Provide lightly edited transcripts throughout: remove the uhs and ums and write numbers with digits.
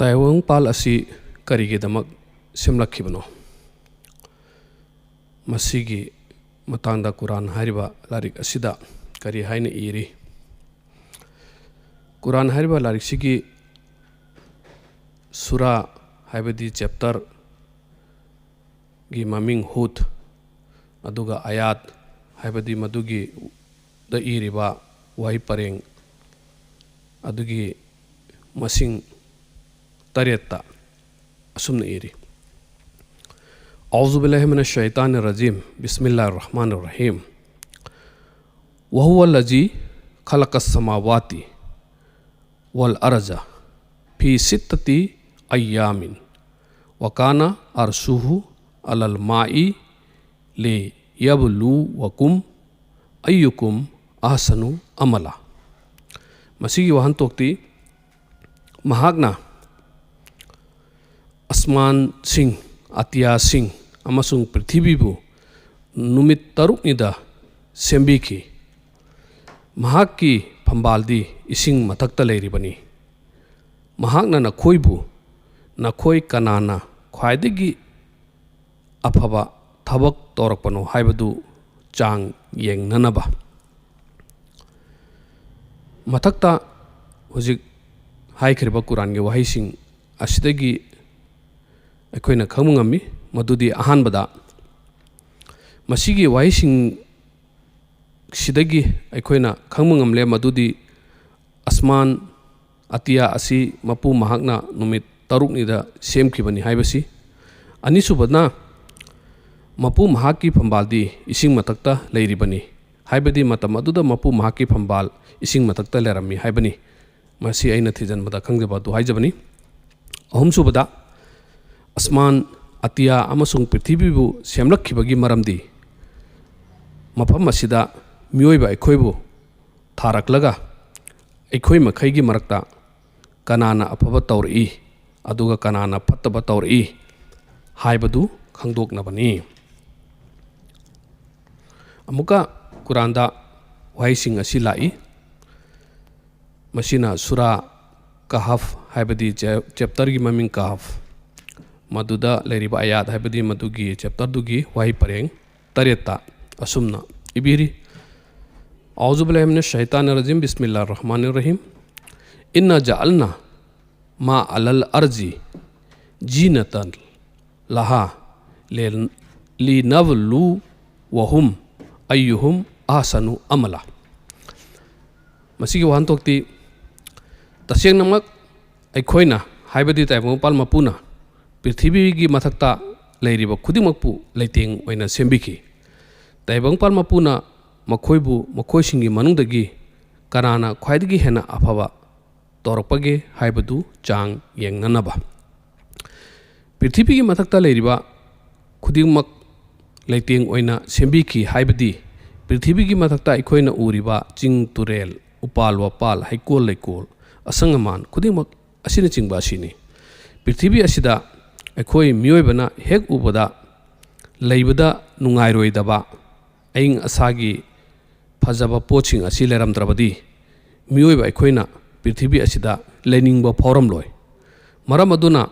ꯇꯥꯏꯋꯪꯄꯥꯜ ꯑꯁꯤ ꯀꯔꯤꯒꯤꯗꯃꯛ ꯁꯦꯝꯂꯛꯈꯤꯕꯅꯣ? ꯃꯁꯤꯒꯤ ꯃꯇꯥꯡꯗ ꯀꯨꯔꯥꯟ ꯍꯥꯏꯔꯤꯕ ꯂꯥꯏꯔꯤꯛ ꯑꯁꯤꯗ ꯀꯔꯤ ꯍꯥꯏꯅ ꯏꯔꯤ? ꯀꯨꯔꯥꯟ ꯍꯥꯏꯔꯤꯕ ꯂꯥꯏꯔꯤꯛꯁꯤꯒꯤ ꯁꯨꯔꯥ ꯍꯥꯏꯕꯗꯤ ꯆꯦꯞꯇꯔ ꯒꯤ ꯃꯃꯤꯡ ꯍꯨꯗ, ꯑꯗꯨꯒ ꯑꯌꯥꯠ ꯍꯥꯏꯕꯗꯤ ꯃꯗꯨꯒꯤ ꯗ ꯏꯔꯤꯕ ꯋꯥꯍꯩ ꯄꯔꯦꯡ ꯑꯗꯨꯒꯤ ꯃꯁꯤꯡ 8ꯇ ꯑꯁꯨꯝꯅ ꯏꯔꯤ: ꯑꯎꯖꯨ ꯕꯤꯜꯂꯥꯍꯤ ꯃꯤꯅश ಶೈತಾನಿರ್ ರಜೀಮ್ ಬಿಸ್ಮಿಲ್ಲಾಹಿರ್ ರಹಮಾನಿರ್ ರಹೀಮ್ ವಹುವ ಲಜಿ ಖಲಕಸ್ ಸಮಾವಾತಿ ವಲ್ ಅರ್ಜ ಫೀ ಸಿತ್ತತಿ ಅಯ್ಯಾಮಿನ್ ವಕಾನ ಅರ್ಶುಹು ಅಲಲ್ ಮಾಯಿ ಲಿ ಯಬ್ಲುವಕುಂ ಅಯ್ಯುಕುಂ ಅಹಸನು Amala. ಮಸಿಗಿ ವಹಂತೋಕ್ತಿ ಮಹಾಗ್ನ asman sing atya sing amasung prithibhibu numit taruknida sembiki. Mahakki phambaldi ising mathakta leiribani. Mahakna nakhoibu nakhoi kanana khwaidagi afaba thabak torakpano haibadu chang yengnanaba. Mathakta hujik haikhriba Quran ge wahising asidagi ꯑꯩꯈꯣꯏꯅ ꯈꯪꯕ ꯉꯝꯃꯤ ꯃꯗꯨꯗꯤ ꯑꯍꯥꯟꯕꯗ ꯃꯁꯤꯒꯤ ꯋꯥꯍꯩꯁꯤꯡ ꯁꯤꯗꯒꯤ ꯑꯩꯈꯣꯏꯅ ꯈꯪꯕ ꯉꯝꯂꯦ ꯃꯗꯨꯗꯤ ꯑꯁꯃꯥꯟ ꯑꯇꯤꯌꯥ ꯑꯁꯤ ꯃꯄꯨ ꯃꯍꯥꯛꯅ ꯅꯨꯃꯤꯠ 6ꯅꯤꯗ ꯁꯦꯝꯈꯤꯕꯅꯤ ꯍꯥꯏꯕꯁꯤ, ꯑꯅꯤꯁꯨꯕꯗꯅ ꯃꯄꯨ ꯃꯍꯥꯛꯀꯤ ꯐꯝꯕꯥꯜꯗꯤ ꯏꯁꯤꯡ ꯃꯊꯛꯇ ꯂꯩꯔꯤꯕꯅꯤ ꯍꯥꯏꯕꯗꯤ ꯃꯇꯝ ꯑꯗꯨꯗ ꯃꯄꯨ ꯃꯍꯥꯛꯀꯤ ꯐꯝꯕꯥꯜ ꯏꯁꯤꯡ ꯃꯊꯛꯇ ꯂꯩꯔꯝꯃꯤ ꯍꯥꯏꯕꯅꯤ. ꯃꯁꯤ ꯑꯩꯅ ꯊꯤꯖꯤꯟꯕꯗ ꯈꯪꯖꯕ ꯑꯗꯨ ꯍꯥꯏꯖꯕꯅꯤ. ꯑꯍꯨꯝꯁꯨꯕꯗ asman atya amasung prithibhibu semlakhibagi maramdi mafam asida mioiba aikhoibu tharaklaga aikhoi makhaigi marakta kanana afaba tawri aduga kanana fattaba tawri haibadu khangdoknabani. Amuka Quranda wahising asi lai masina sura kahf haibadi chapter gi maming kahf maduda leiriba ayat haibadi madugi chapter dugi wahi pareng 8ta asumna ibiri: Auzu billahi minash shaitanir rajim bismillahir rahmanir rahim inna ja'alna ma alal arzi jinatan laha linablu wahum ayyuhum ahsanu amala. Masigi wahantokti tasengnamak aikhoina haibadi taibangpal mapuna prithibhigi mathakta leiriba khudimakpu leiteng oina sembiki. Taibangpal mapuna makhoibu makhoisingi manungdagi kanana khwaidagi hena afaba torakpage haibadu chang yengnanaba. Prithibhigi mathakta leiriba khudimak leiteng oina sembiki haibadi prithibhigi mathakta aikhoina uriba ching turel upal wapal haikol leikol asangaman khudimak asina chingba asini. Prithibhi asida ꯑꯩꯈꯣꯏ ꯃꯤꯑꯣꯏꯕꯅ ꯍꯦꯛ ꯎꯕꯗ ꯂꯩꯕꯗ ꯅꯨꯡꯉꯥꯏꯔꯣꯏꯗꯕ ꯑꯏꯪ ꯑꯁꯥꯒꯤ ꯐꯖꯕ ꯄꯣꯠꯁꯤꯡ ꯑꯁꯤ ꯂꯩꯔꯝꯗ꯭ꯔꯕꯗꯤ ꯃꯤꯑꯣꯏꯕ ꯑꯩꯈꯣꯏꯅ ꯄ꯭ꯔꯤꯊꯤꯕꯤ ꯑꯁꯤꯗ ꯂꯩꯅꯤꯡꯕ ꯐꯥꯎꯔꯝꯂꯣꯏ. ꯃꯔꯝ ꯑꯗꯨꯅ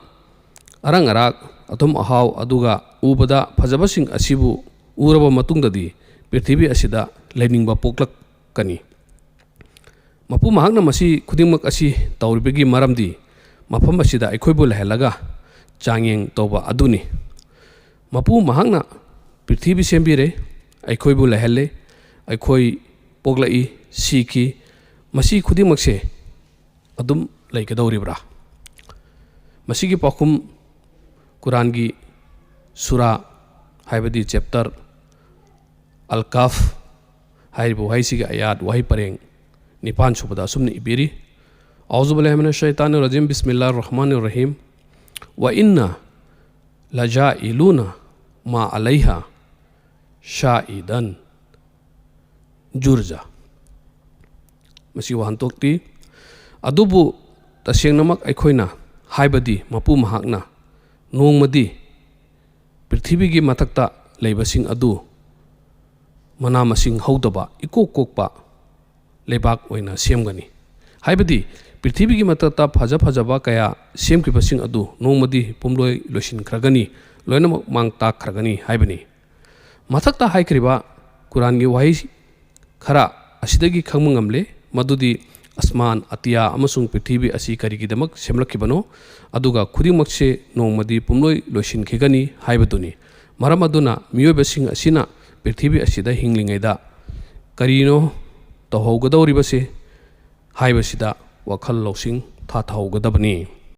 ꯑꯔꯪ ꯑꯔꯥꯛ ꯑꯊꯨꯝ ꯑꯍꯥꯎ ꯑꯗꯨꯒ ꯎꯕꯗ ꯐꯖꯕꯁꯤꯡ ꯑꯁꯤꯕꯨ ꯎꯔꯕ ꯃꯇꯨꯡꯗꯗꯤ ꯄ꯭ꯔꯤꯊꯤꯕꯤ ꯑꯁꯤꯗ ꯂꯩꯅꯤꯡꯕ ꯄꯣꯛꯂꯛꯀꯅꯤ. ꯃꯄꯨ ꯃꯍꯥꯛꯅ ꯃꯁꯤ ꯈꯨꯗꯤꯡꯃꯛ ꯑꯁꯤ ꯇꯧꯔꯤꯕꯒꯤ ꯃꯔꯝꯗꯤ ꯃꯐꯝ ꯑꯁꯤꯗ ꯑꯩꯈꯣꯏꯕꯨ ꯂꯩꯍꯜꯂꯒ ꯆꯥꯡꯌꯦꯡ ꯇꯧꯕ ꯑꯗꯨꯅꯤ. ꯃꯄꯨ ꯃꯍꯥꯛꯅ ꯄ꯭ꯔꯤꯊꯤꯕꯤ ꯁꯦꯝꯕꯤꯔꯦ, ꯑꯩꯈꯣꯏꯕꯨ ꯂꯩꯍꯜꯂꯦ, ꯑꯩꯈꯣꯏ ꯄꯣꯛꯂꯛꯏ, ꯁꯤꯈꯤ, ꯃꯁꯤ ꯈꯨꯗꯤꯡꯃꯛꯁꯦ ꯑꯗꯨꯝ ꯂꯩꯒꯗꯧꯔꯤꯕ꯭ꯔꯥ? ꯃꯁꯤꯒꯤ ꯄꯥꯎꯈꯨꯝ ꯀꯨꯔꯥꯟꯒꯤ ꯁꯨꯔꯥ ꯍꯥꯏꯕꯗꯤ ꯆꯦꯞꯇꯔ ꯑꯜ-ꯀꯥꯐ ꯍꯥꯏꯔꯤꯕ ꯋꯥꯍꯩꯁꯤꯒꯤ ꯑꯌꯥꯠ ꯋꯥꯍꯩ ꯄꯔꯦꯡ 9ꯁꯨꯕꯗ ꯑꯁꯨꯝꯅ ꯏꯕꯤꯔꯤ: ꯑꯎꯖꯨ ꯕꯤꯜꯂꯥꯍꯤ ꯃꯤꯅsh shaitanir rajim bismillahir rahmanir rahim wa inna laja'iluna ma alaiha sha'idan jurja. Masi wahantokti adubu tasengnamak aikhoina haibadi mapu mahakna nongmadi prithibigi mathakta leibasing adu mana masing haudaba ikok kokpa lebak oina semgani. Haibadi पृथ्वी की मतता fudge फजबा कया सेमखिबसिंग अदु नोंमदी पुमलोय लोइसिनख्रगनी लोइनमक मांग ताखख्रगनी हाइबनी मथक्ता हाइख्रिबा कुरान की वही खरा असिदगी खंग ngamle मदुदी आसमान अतिया अमसुंग पृथ्वी असि करिगिदमक सेमलखिबनो अदुगा खुदिमकसे नोंमदी पुमलोय लोइसिनखिगनी हाइबदुनी मरम अदुना मियोबसिंग असिना पृथ्वी असिदा हिंगलिंगैदा करिनो तहौगदौरिबसे हाइबसिदा वखल लौसिंग थाथौगदबनी।